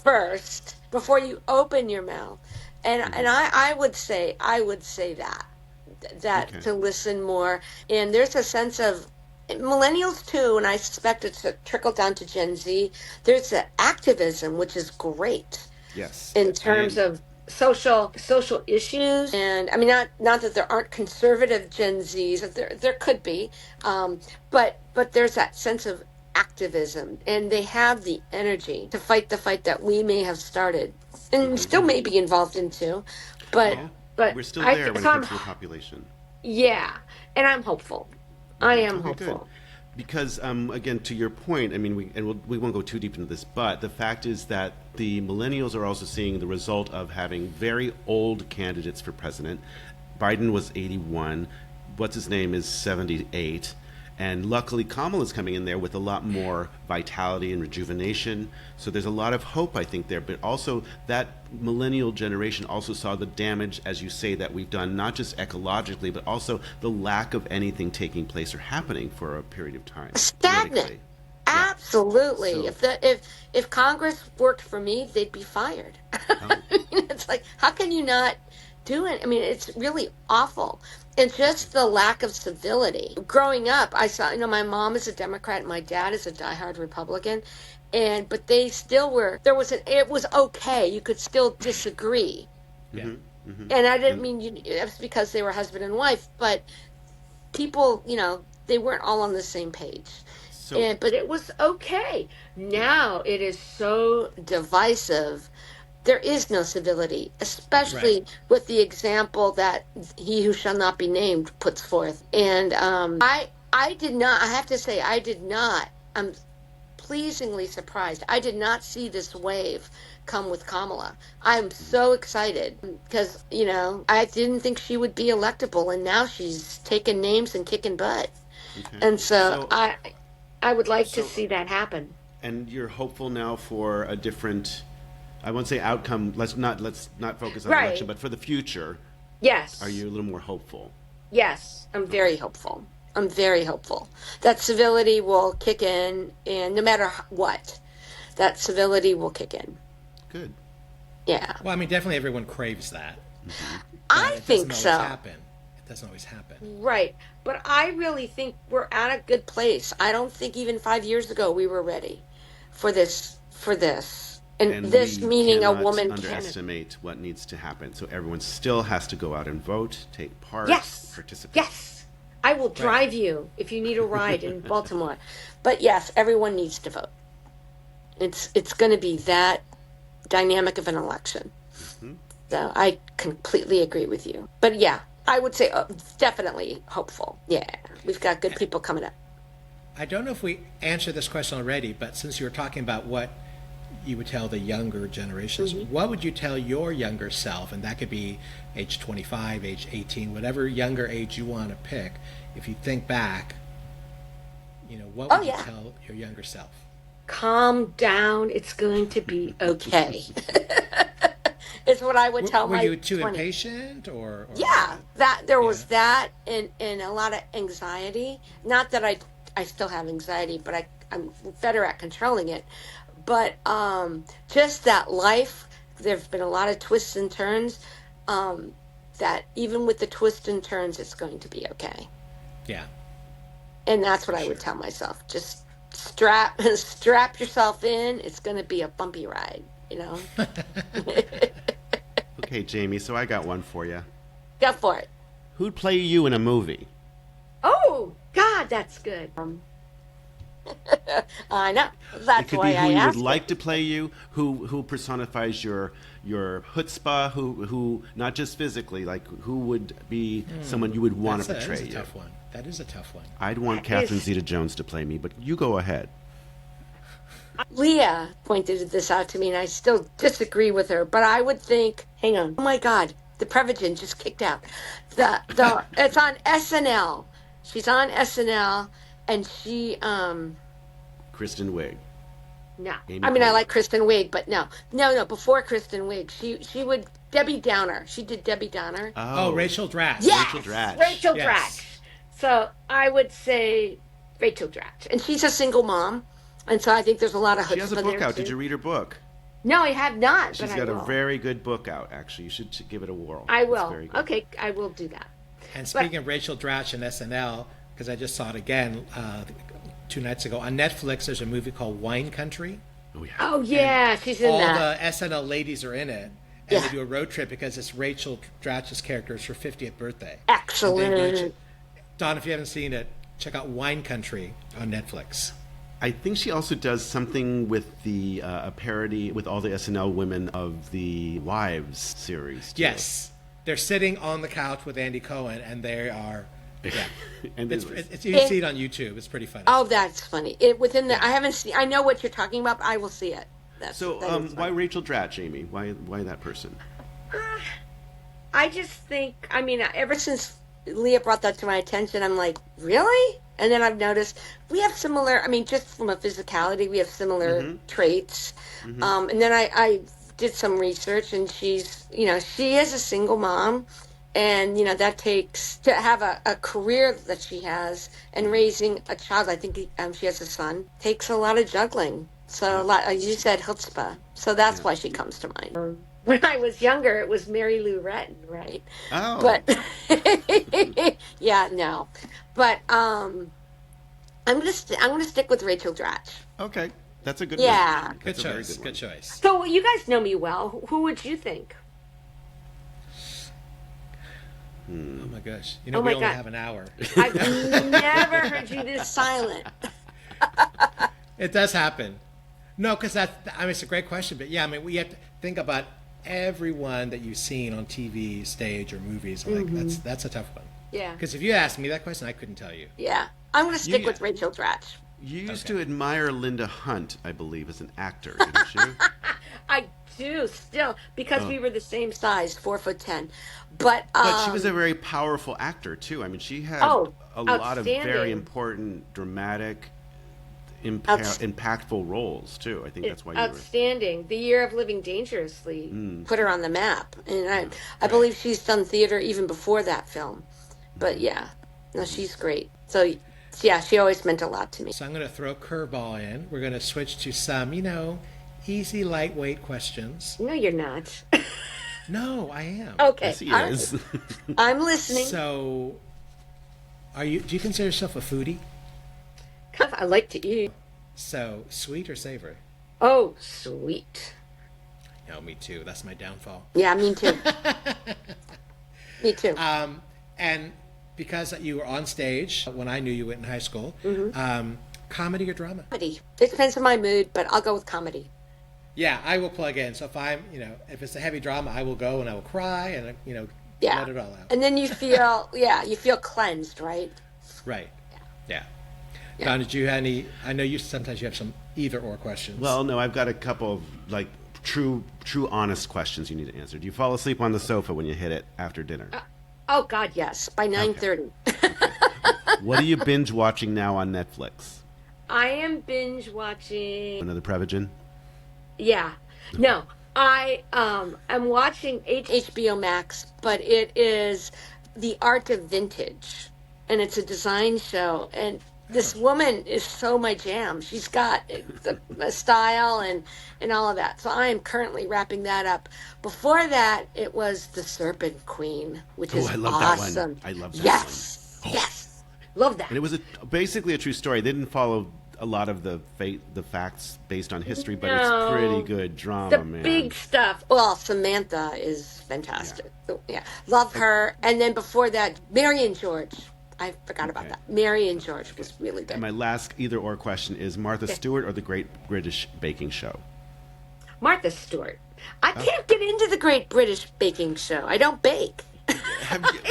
First before you open your mouth. And I would say that to listen more. And there's a sense of millennials too, and I suspect it's a trickle down to Gen Z. There's the activism, which is great. Yes. In terms of social issues, and I mean, not that there aren't conservative Gen Zs. There could be, but there's that sense of activism, and they have the energy to fight the fight that we may have started, and still may be involved in too. But we're still there when it comes to the population. Yeah, and I'm hopeful. I am hopeful. Good. Because, again, to your point, I mean, we won't go too deep into this, but the fact is that the millennials are also seeing the result of having very old candidates for president. Biden was 81. What's his name is 78. And luckily, Kamala's coming in there with a lot more vitality and rejuvenation. So there's a lot of hope, I think, there. But also, that millennial generation also saw the damage, as you say, that we've done, not just ecologically, but also the lack of anything taking place or happening for a period of time. Stagnant. Absolutely. So, if Congress worked for me, they'd be fired. It's like, how can you not do it? I mean, it's really awful. And just the lack of civility. Growing up, I saw, my mom is a Democrat and my dad is a diehard Republican. But they still were, it was okay. You could still disagree. Yeah. And I didn't mean, it was because they were husband and wife, but people, they weren't all on the same page. But it was okay. Now it is so divisive. There is no civility, especially with the example that he who shall not be named puts forth. And I did not, I have to say, I'm pleasingly surprised. I did not see this wave come with Kamala. I'm so excited because, I didn't think she would be electable, and now she's taking names and kicking butt. Okay. And so I would like to see that happen. And you're hopeful now for a different, I won't say outcome. Let's not focus on election, but for the future. Yes. Are you a little more hopeful? Yes, I'm very hopeful. I'm very hopeful that civility will kick in, and no matter what, that civility will kick in. Good. Yeah. Well, I mean, definitely everyone craves that. I think so. It doesn't always happen. Right. But I really think we're at a good place. I don't think even 5 years ago we were ready for this. And this meaning a woman can't underestimate what needs to happen. So everyone still has to go out and vote, take part, participate. Yes. I will drive you if you need a ride in Baltimore. But yes, everyone needs to vote. It's going to be that dynamic of an election. So I completely agree with you. But yeah, I would say definitely hopeful. Yeah, we've got good people coming up. I don't know if we answered this question already, but since you were talking about what you would tell the younger generations, what would you tell your younger self? And that could be age 25, age 18, whatever younger age you want to pick. If you think back, what would you tell your younger self? Calm down. It's going to be okay. Is what I would tell my. Were you too impatient, or? Yeah, there was that, and a lot of anxiety. Not that I still have anxiety, but I'm better at controlling it. But just that life, there've been a lot of twists and turns. That even with the twists and turns, it's going to be okay. Yeah. And that's what I would tell myself. Just strap yourself in. It's going to be a bumpy ride, Okay, Jamie, so I got one for you. Go for it. Who'd play you in a movie? Oh, God, that's good. I know. That's it could why be who I you asked would like to play you, who personifies your chutzpah, who not just physically, like who would be someone you would want to portray. That is a tough one. That is a tough one. I'd want Catherine Zeta-Jones to play me, but you go ahead. Leah pointed this out to me, and I still disagree with her, but I would think, hang on, oh my God, the Prevagen just kicked out. It's on SNL. She's on SNL, and she, Kristen Wiig. No. Amy I mean, I Poehler. like Kristen Wiig, but no, before Kristen Wiig, she would, Debbie Downer. She did Debbie Downer. Oh, Rachel Dratch. Yes! Rachel Dratch. Rachel Yes. Dratch. So I would say Rachel Dratch. And she's a single mom, and so I think there's a lot of She has a chutzpah book there, out. too. Did you read her book? No, I have not. She's but got I a will. very good book out, actually. You should give it a whirl. I It's will. very good. Okay, I will do that. And speaking of Rachel Dratch and SNL, because I just saw it again 2 nights ago, on Netflix there's a movie called Wine Country. Oh, yeah. Oh, yeah, she's in All that. the SNL ladies are in it. And they do a road trip because it's Rachel Dratch's character. It's her 50th birthday. Excellent. Don, if you haven't seen it, check out Wine Country on Netflix. I think she also does something with the a parody with all the SNL women of the Wives series. Too. Yes. They're sitting on the couch with Andy Cohen, and they are... Yeah. And you can see it on YouTube. It's pretty funny. Oh, that's funny. I haven't seen. I know what you're talking about, but I will see it. That is why funny. Rachel Dratch, Amy? Why that person? I just think. I mean, ever since Leah brought that to my attention, I'm like, really? And then I've noticed we have similar. I mean, just from a physicality, we have similar traits. And then I did some research, and she is a single mom. And, that takes, to have a career that she has and raising a child, I think she has a son, takes a lot of juggling. So, you said chutzpah. So that's why she comes to mind. When I was younger, it was Mary Lou Retton, right? Oh. But, yeah, no. But I'm gonna stick with Rachel Dratch. Okay, that's a good Yeah. one. Good That's a very choice. one. Good choice. So you guys know me well. Who would you think? Oh my gosh. Oh we my only God. have an hour. I've never heard you this silent. It does happen. No, because it's a great question. But yeah, we have to think about everyone that you've seen on TV, stage, or movies. Like that's a tough one. Yeah. Because if you asked me that question, I couldn't tell you. Yeah. I'm going to stick You- with Rachel Dratch. You used to admire Linda Hunt, I believe, as an actor, didn't you? I do still, because we were the same size, 4'10". But But she was a very powerful actor too. I mean, she had a lot of very outstanding. important, dramatic, impactful roles too. I think that's why you were. outstanding. The Year of Living Dangerously put her on the map, and I believe she's done theater even before that film. But yeah, no, she's great. So yeah, she always meant a lot to me. So I'm going to throw a curveball in. We're going to switch to some, easy, lightweight questions. No, you're not. No, I am. Okay, Yes, he all right. is. I'm listening. So, do you consider yourself a foodie? I like to eat. So, sweet or savory? Oh, sweet. No, me too. That's my downfall. Yeah, me too. Me too. And because you were on stage when I knew you in high school, comedy or drama? Comedy. It depends on my mood, but I'll go with comedy. Yeah, I will plug in. So if it's a heavy drama, I will go and I will cry and Yeah. let it all out. And then you feel, you feel cleansed, right? Right. Yeah. Yeah. Don, did you have any? I know sometimes you have some either or questions. Well, no, I've got a couple of like true, honest questions you need to answer. Do you fall asleep on the sofa when you hit it after dinner? Oh God, yes. By 9:30. What are you binge watching now on Netflix? I am binge watching. Another Prevagen? Yeah. No, I'm watching HBO Max, but it is The Art of Vintage, and it's a design show. And this woman is so my jam. She's got a style and all of that. So I am currently wrapping that up. Before that, it was The Serpent Queen, which is I love awesome. that one. I love that yes, one. Yes, love that. And it was basically a true story. They didn't follow a lot of the facts based on history, but it's pretty good drama, the man. big stuff. Well, Samantha is fantastic. Yeah. Love her. And then before that, Mary and George. I forgot about that. Mary and George was really good. And my last either or question is Martha Stewart or the Great British Baking Show? Martha Stewart. I can't get into the Great British Baking Show. I don't bake.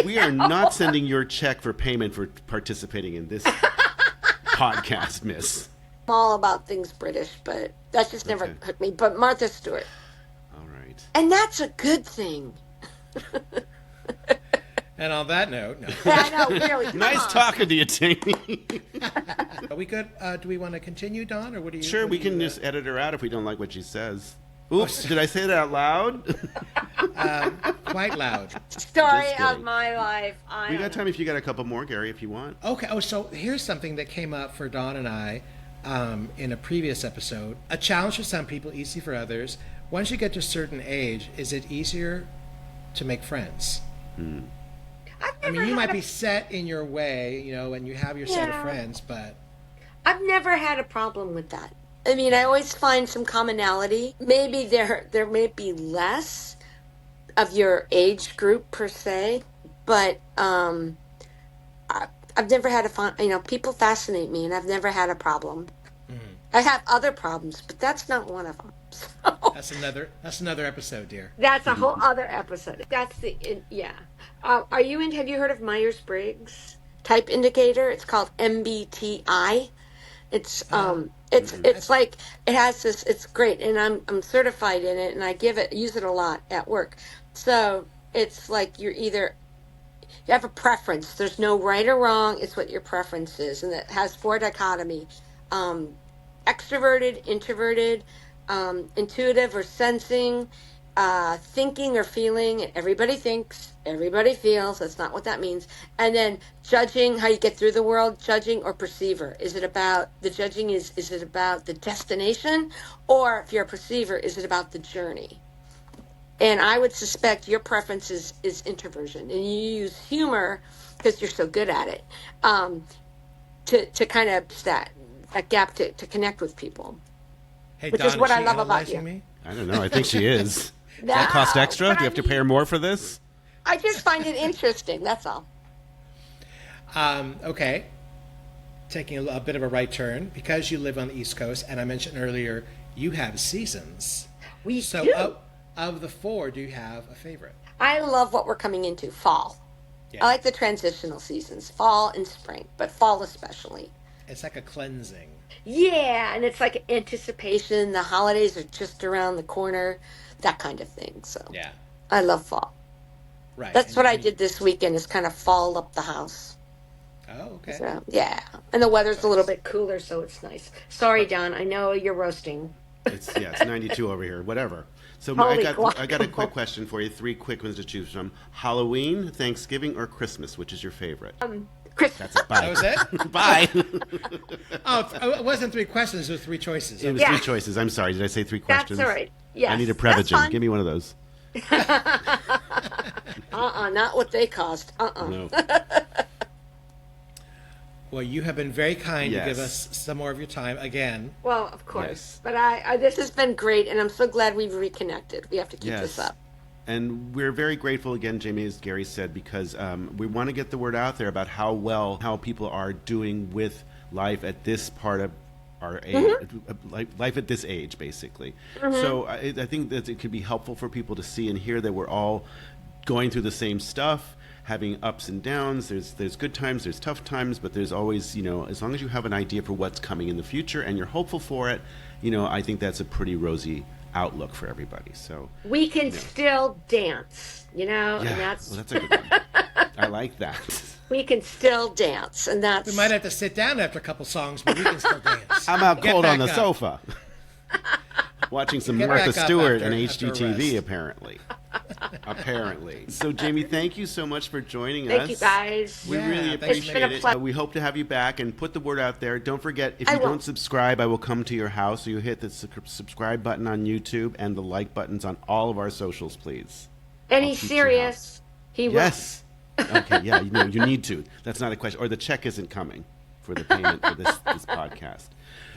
We are not sending your check for payment for participating in this podcast, miss. I'm all about things British, but that just never hooked me. But Martha Stewart. All right. And that's a good thing. And on that note, no. I know, really. Nice talking to you, Jamie. Are we good? Do we want to continue, Don, or what do you? Sure, we can just edit her out if we don't like what she says. Oops, did I say that out loud? Quite loud. Story of my life. We got time if you got a couple more, Gary, if you want. Okay. Oh, so here's something that came up for Don and I in a previous episode. A challenge for some people, easy for others. Once you get to a certain age, is it easier to make friends? I mean, you might be set in your way, and you have your set of friends, but I've never had a problem with that. I mean, I always find some commonality. Maybe there may be less of your age group per se, but I've never had people fascinate me, and I've never had a problem. I have other problems, but that's not one of them. So. That's another episode, dear. That's a whole other episode. That's have you heard of Myers-Briggs type indicator? It's called MBTI. It's like it has this. It's great, and I'm certified in it, and I use it a lot at work. So it's like you have a preference. There's no right or wrong. It's what your preference is, and it has 4 dichotomy: extroverted, introverted, intuitive or sensing, thinking or feeling. Everybody thinks, everybody feels. That's not what that means. And then judging, how you get through the world, judging or perceiver. Is it about the judging? Is it about the destination? Or if you're a perceiver, is it about the journey? And I would suspect your preference is introversion. And you use humor, because you're so good at it, to kind of that gap to connect with people. Hey, which Don, is what I love about analyzing you. me? I don't know. I think she is. Does that cost extra? Do you have to pay her more for this? I just find it interesting. That's all. Okay. Taking a bit of a right turn, because you live on the East Coast, and I mentioned earlier you have seasons. We so do. Of the 4, do you have a favorite? I love what we're coming into, fall. Yeah. I like the transitional seasons, fall and spring, but fall especially. It's like a cleansing. Yeah, and it's like anticipation. The holidays are just around the corner, that kind of thing. So Yeah. I love fall. Right. That's what I did this weekend, is kind of fall up the house. Oh, okay. So, yeah. And the weather's a little bit cooler, so it's nice. Sorry, Don, I know you're roasting. It's 92 over here. Whatever. So Holy I got a quick question for you. 3 quick ones to choose from: Halloween, Thanksgiving, or Christmas. Which is your favorite? Christmas. That's it. Bye. That was it? Bye. It wasn't 3 questions, it was 3 choices. It was 3 choices. I'm sorry. Did I say 3 questions? That's all right. Yes. I need a That's Prevagen. fine. Give me one of those. Not what they cost. No. Well, you have been very kind to give Yes. us some more of your time again. Well, of course. Yes. But I this has been great, and I'm so glad we've reconnected. We have to keep this up. And we're very grateful again, Jamie, as Gary said, because we want to get the word out there about how people are doing with life at this part of our age, life at this age, basically. So I think that it could be helpful for people to see and hear that we're all going through the same stuff, having ups and downs. There's good times, there's tough times, but there's always, as long as you have an idea for what's coming in the future and you're hopeful for it, I think that's a pretty rosy outlook for everybody. So we can still dance, and that's well, that's a good one. I like that. We can still dance, and that's... We might have to sit down after a couple songs, but we can still dance. I'm out cold on the sofa. Watching some Martha Stewart and HGTV, apparently. Apparently. So, Jaymie, thank you so much for joining us. Thank you, guys. We really appreciate it. We hope to have you back, and put the word out there. Don't forget, if you don't subscribe, I will come to your house. So you hit the subscribe button on YouTube and the like buttons on all of our socials, please. And he's serious. He will. Yes. Okay, yeah, you need to. That's not a question. Or the check isn't coming for the payment for this podcast.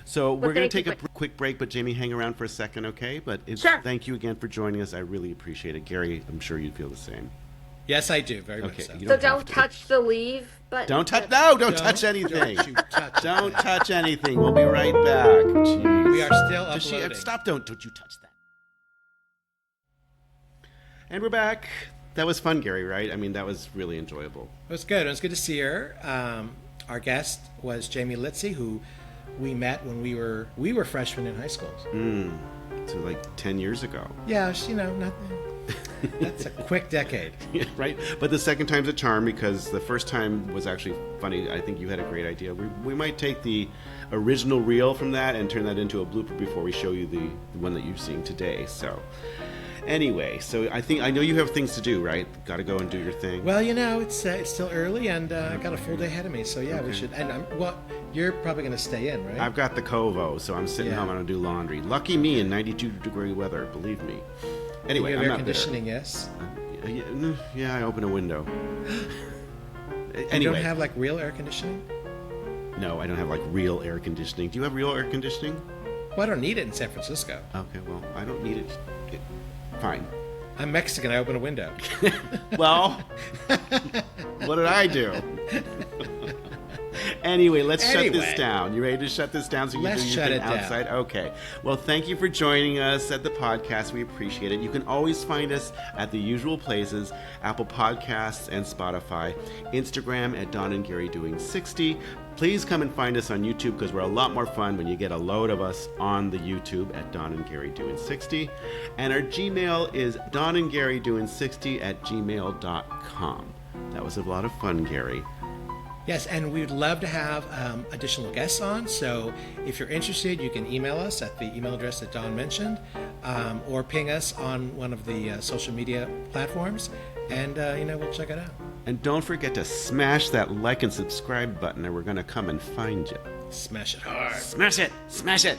So we're going to take a quick break, but Jaymie, hang around for a second, okay? But sure. Thank you again for joining us. I really appreciate it. Gary, I'm sure you'd feel the same. Yes, I do. Very much so. So don't touch the leave button. Don't touch anything. Don't touch anything. We'll be right back. Jeez. We are still uploading. Stop, don't you touch that. And we're back. That was fun, Gary, right? I mean, that was really enjoyable. It was good. It was good to see her. Our guest was Guest-Jaymie Litsey, who we met when we were freshmen in high school. So like 10 years ago. Yeah, nothing. That's a quick decade. Yeah, right? But the second time's a charm, because the first time was actually funny. I think you had a great idea. We might take the original reel from that and turn that into a blooper before we show you the one that you're seeing today. So anyway, so I know you have things to do, right? Got to go and do your thing. Well, it's still early, and I got a full day ahead of me. So yeah, we should. And you're probably going to stay in, right? I've got the Kovo, so I'm sitting home and I'll do laundry. Lucky me in 92-degree weather, believe me. Anyway, you have I'm air not conditioning, yes. Yeah, I open a window. Anyway, you don't have real air conditioning? No, I don't have real air conditioning. Do you have real air conditioning? Well, I don't need it in San Francisco. Okay, well, I don't need it. Fine. I'm Mexican. I open a window. Well, what did I do? Anyway, let's shut this down. You ready to shut this down so you can do your thing outside? Down. Okay. Well, thank you for joining us at the podcast. We appreciate it. You can always find us at the usual places: Apple Podcasts and Spotify, Instagram at Don and Gary Doing 60. Please come and find us on YouTube, because we're a lot more fun when you get a load of us on the YouTube at Don and Gary Doing 60. And our Gmail is donandgarydoing60@gmail.com. That was a lot of fun, Gary. Yes, and we'd love to have additional guests on. So if you're interested, you can email us at the email address that Don mentioned, or ping us on one of the social media platforms, and we'll check it out. And don't forget to smash that like and subscribe button, or we're going to come and find you. Smash it hard. Smash it. Smash it.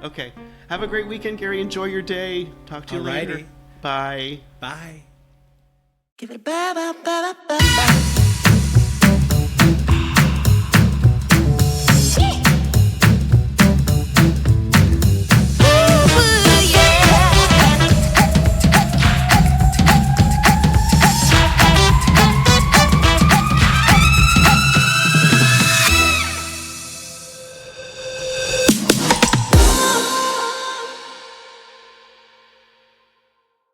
Okay. Have a great weekend, Gary. Enjoy your day. Talk to you later. Bye. Bye. Give it a ba ba ba ba ba.